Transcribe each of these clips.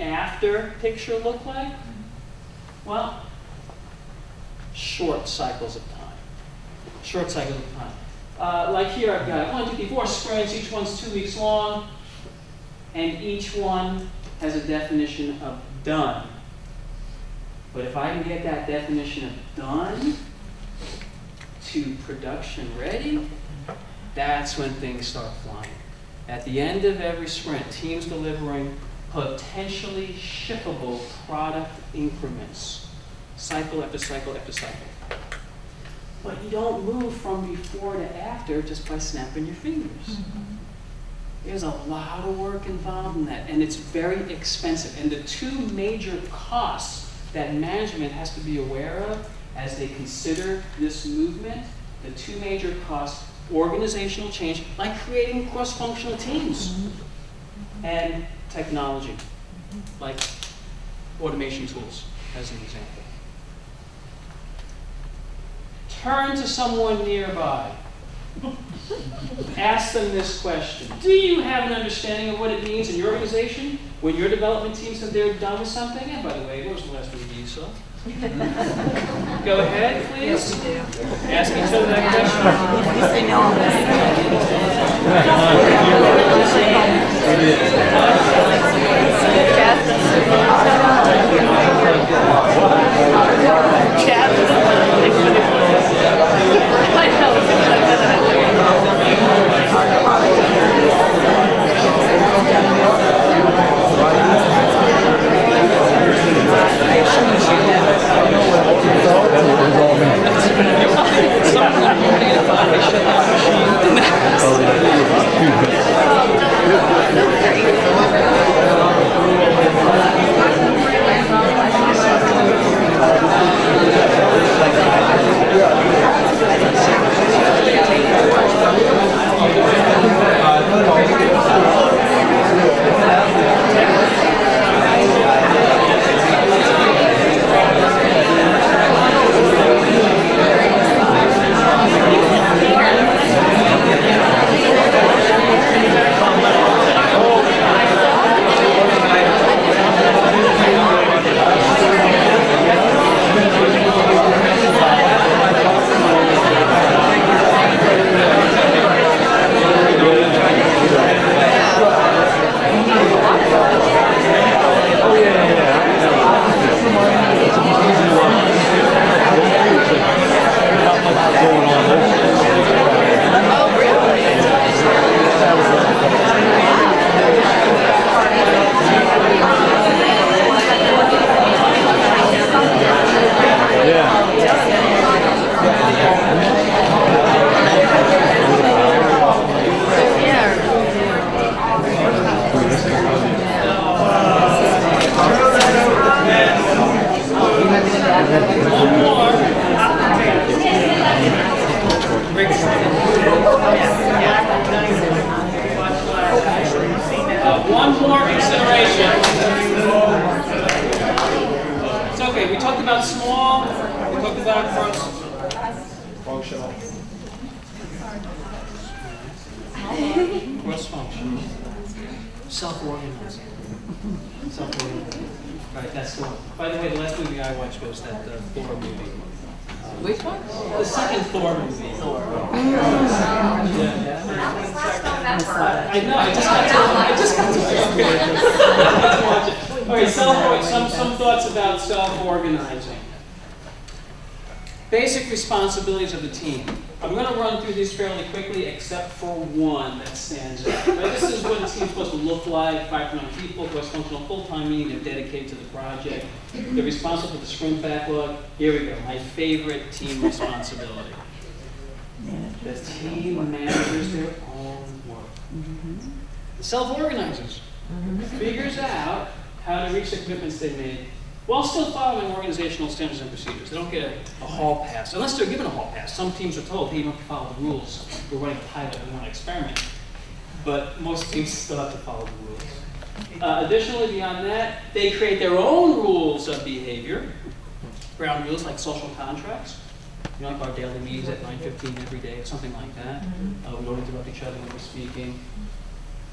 the after picture look like? Well, short cycles of time. Short cycles of time. Like here I've got 1, 2, 3, 4 sprints, each one's 2 weeks long, and each one has a definition of done. But if I can get that definition of done to production ready, that's when things start flying. At the end of every sprint, teams delivering potentially shippable product increments, cycle after cycle after cycle. But you don't move from before to after just by snapping your fingers. There's a lot of work involved in that, and it's very expensive. And the two major costs that management has to be aware of as they consider this movement, the two major costs: organizational change, like creating cross-functional teams, and technology, like automation tools, as an example. Turn to someone nearby. Ask them this question. Do you have an understanding of what it means in your organization when your development team said they're done with something? And by the way, what was the last review you saw? Go ahead, please. Yes, we do. Ask each other that question. You say no on One more consideration. It's okay, we talked about small, we talked about cross-functional. Cross-functional. Self-organizing. Self-organizing. Right, that's the one. By the way, the last movie I watched was that Thor movie. Which one? The second Thor movie. Yeah. I know, I just got to watch it. All right, some thoughts about self-organizing. Basic responsibilities of the team. I'm going to run through these fairly quickly, except for one that stands out. Right, this is what a team's supposed to look like: 5 to 9 people, cross-functional, full-time, meaning they're dedicated to the project. They're responsible for the sprint backlog. Here we go, my favorite team responsibility. The team manages their own work. The self-organizers figures out how to reach the commitments they made while still following organizational standards and procedures. They don't get a hall pass, unless they're given a hall pass. Some teams are told, hey, you don't have to follow the rules. We're running a pilot, we want to experiment. But most teams still have to follow the rules. Additionally, beyond that, they create their own rules of behavior. Ground rules like social contracts. You know, like our daily meetings at 9:15 every day, or something like that. We don't interrupt each other when we're speaking.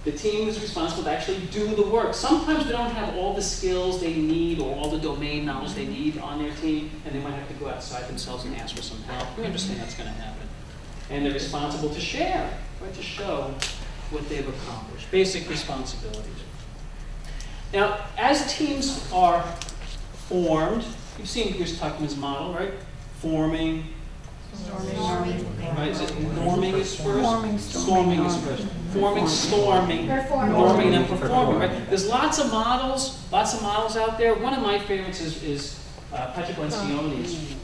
The team is responsible to actually do the work. Sometimes they don't have all the skills they need or all the domain knowledge they need on their team, and they might have to go outside themselves and ask for some help. We understand that's going to happen. And they're responsible to share, right, to show what they've accomplished. Basic responsibilities. Now, as teams are formed, you've seen Bruce Tuckman's model, right? Forming. Right, is it norming is first? Storming is first. Forming, storming, norming, and performing, right? There's lots of models out there. One of my favorites is Patrick Lencioni's.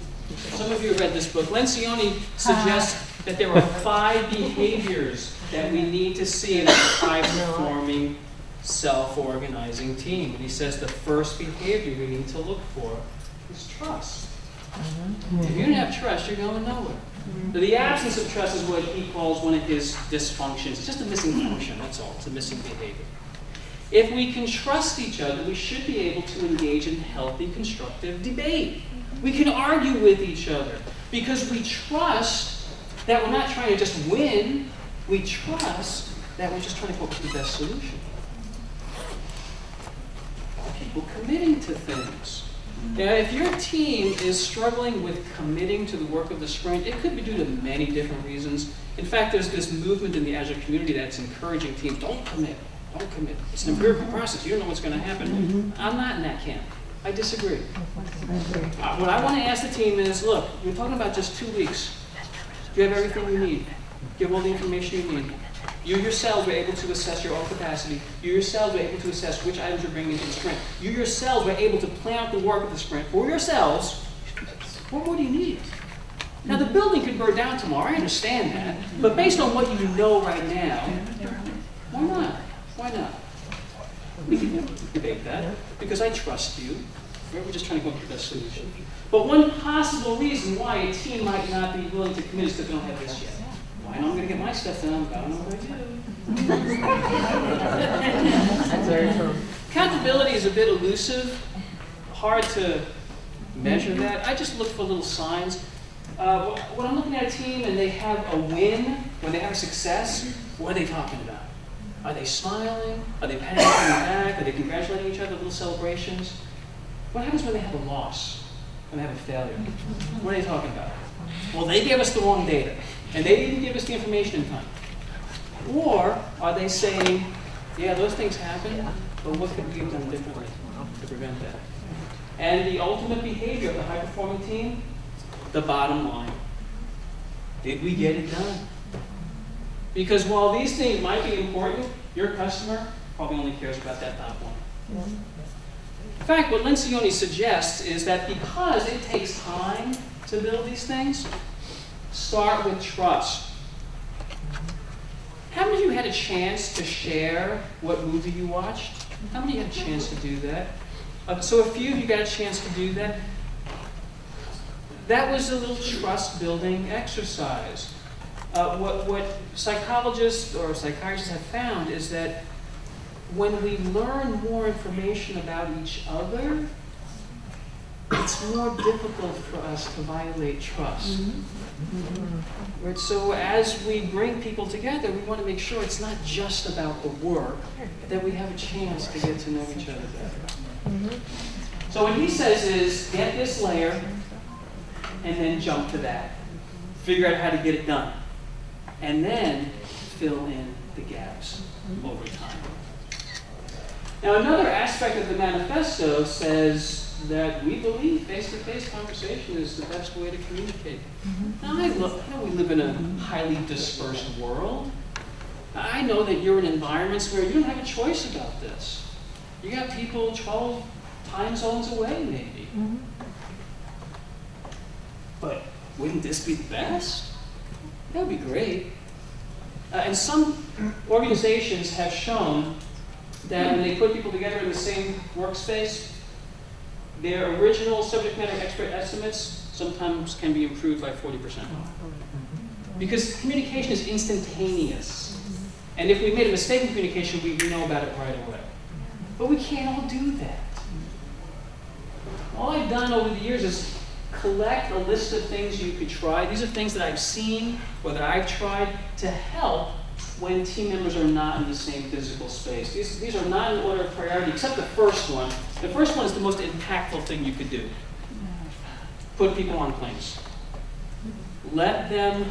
Some of you have read this book. Lencioni suggests that there are 5 behaviors that we need to see in a high-performing, self-organizing team. And he says the first behavior we need to look for is trust. If you don't have trust, you're going nowhere. The absence of trust is what he calls one of his dysfunctions. It's just a missing function, that's all. It's a missing behavior. If we can trust each other, we should be able to engage in healthy, constructive debate. We can argue with each other because we trust that we're not trying to just win. We trust that we're just trying to come up with the best solution. People committing to things. Now, if your team is struggling with committing to the work of the sprint, it could be due to many different reasons. In fact, there's this movement in the Agile community that's encouraging teams, don't commit. It's an empirical process. You don't know what's going to happen. I'm not in that camp. I disagree. What I want to ask the team is, look, we're talking about just 2 weeks. Do you have everything you need? Do you have all the information you need? You yourselves were able to assess your own capacity. You yourselves were able to assess which items you're bringing into the sprint. You yourselves were able to plan out the work of the sprint for yourselves. What more do you need? Now, the building could burn down tomorrow. I understand that. But based on what you know right now, why not? Why not? We can debate that because I trust you. We're just trying to come up with the best solution. But one possible reason why a team might not be willing to commit is because they don't have this yet. I know I'm going to get my stuff done, but I don't know what I do. That's very true. Accountability is a bit elusive, hard to measure that. I just look for little signs. When I'm looking at a team and they have a win, when they have a success, what are they talking about? Are they smiling? Are they patting each other back? Are they congratulating each other, little celebrations? What happens when they have a loss, when they have a failure? What are they talking about? Well, they gave us the wrong data. And they didn't give us the information in time. Or are they saying, yeah, those things happen, but what could we have done differently to prevent that? And the ultimate behavior of the high-performing team, the bottom line. Did we get it done? Because while these things might be important, your customer probably only cares about that top one. In fact, what Lencioni suggests is that because it takes time to build these things, start with trust. How many of you had a chance to share what movie you watched? How many had a chance to do that? So a few of you got a chance to do that. That was a little trust-building exercise. What psychologists or psychiatrists have found is that when we learn more information about each other, it's more difficult for us to violate trust. Right? So as we bring people together, we want to make sure it's not just about the work, that we have a chance to get to know each other better. So what he says is, get this layer, and then jump to that. Figure out how to get it done. And then fill in the gaps over time. Now, another aspect of the manifesto says that we believe face-to-face conversation is the best way to communicate. Now, I know we live in a highly dispersed world. I know that you're in environments where you don't have a choice about this. You got people 12 time zones away, maybe. But wouldn't this be the best? That would be great. And some organizations have shown that when they put people together in the same workspace, their original subject matter expert estimates sometimes can be improved by 40%. Because communication is instantaneous. And if we made a mistake in communication, we know about it right away. But we can't all do that. All I've done over the years is collect a list of things you could try. These are things that I've seen or that I've tried to help when team members are not in the same physical space. These are not in order of priority, except the first one. The first one is the most impactful thing you could do. Put people on planes. Let them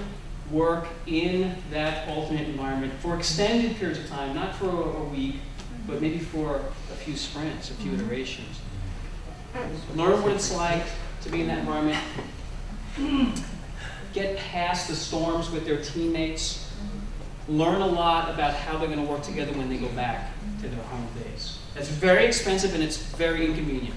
work in that alternate environment for extended periods of time, not for a week, but maybe for a few sprints, a few iterations. Learn what it's like to be in that environment. Get past the storms with their teammates. Learn a lot about how they're going to work together when they go back to their home base. That's very expensive and it's very inconvenient,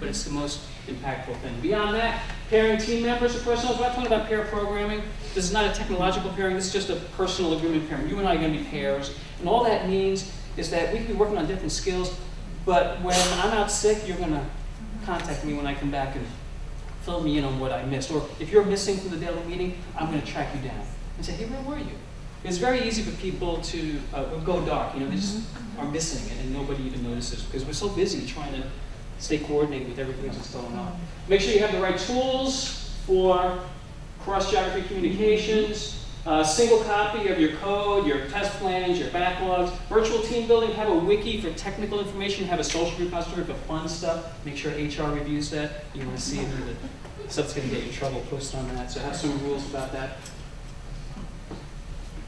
but it's the most impactful thing. Beyond that, pairing team members or personals. We're not talking about pair programming. This is not a technological pairing. This is just a personal agreement pairing. You and I are going to be pairs. And all that means is that we can be working on different skills, but when I'm out sick, you're going to contact me when I come back and fill me in on what I missed. Or if you're missing from the daily meeting, I'm going to track you down and say, hey, where were you? It's very easy for people to go dark. You know, they just are missing it and nobody even notices because we're so busy trying to stay coordinated with everything else that's going on. Make sure you have the right tools for cross-geography communications, single copy of your code, your test plans, your backlogs, virtual team building, have a wiki for technical information, have a social repository for fun stuff, make sure HR reviews that. You want to see if the stuff's going to get you in trouble, post on that. So have some rules about that.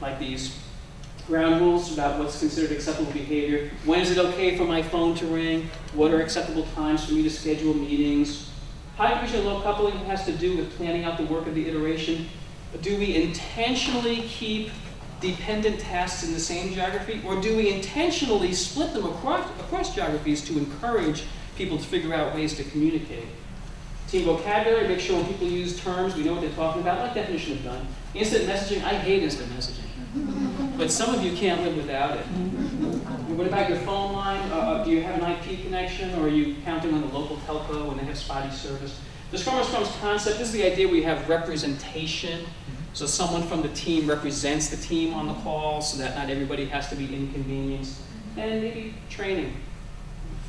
Like these ground rules about what's considered acceptable behavior. When is it okay for my phone to ring? What are acceptable times for me to schedule meetings? High division low coupling has to do with planning out the work of the iteration. Do we intentionally keep dependent tasks in the same geography, or do we intentionally split them across geographies to encourage people to figure out ways to communicate? Team vocabulary, make sure when people use terms, we know what they're talking about, like definition of done. Instant messaging, I hate instant messaging, but some of you can't live without it. What about your phone line? Do you have an IP connection, or are you counting on the local telco when they have spotty service? The Scrum concept, this is the idea we have representation. So someone from the team represents the team on the call so that not everybody has to be inconvenienced. And maybe training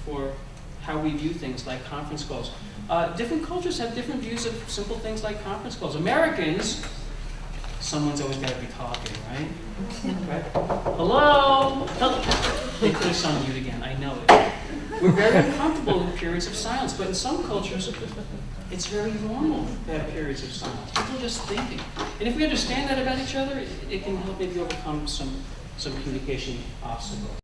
for how we view things like conference calls. Different cultures have different views of simple things like conference calls. Americans, someone's always got to be talking, right? Right? Hello? They put us on mute again, I know it. We're very uncomfortable in periods of silence, but in some cultures, it's very normal to have periods of silence. People are just thinking. And if we understand that about each other, it can help maybe overcome some communication obstacles.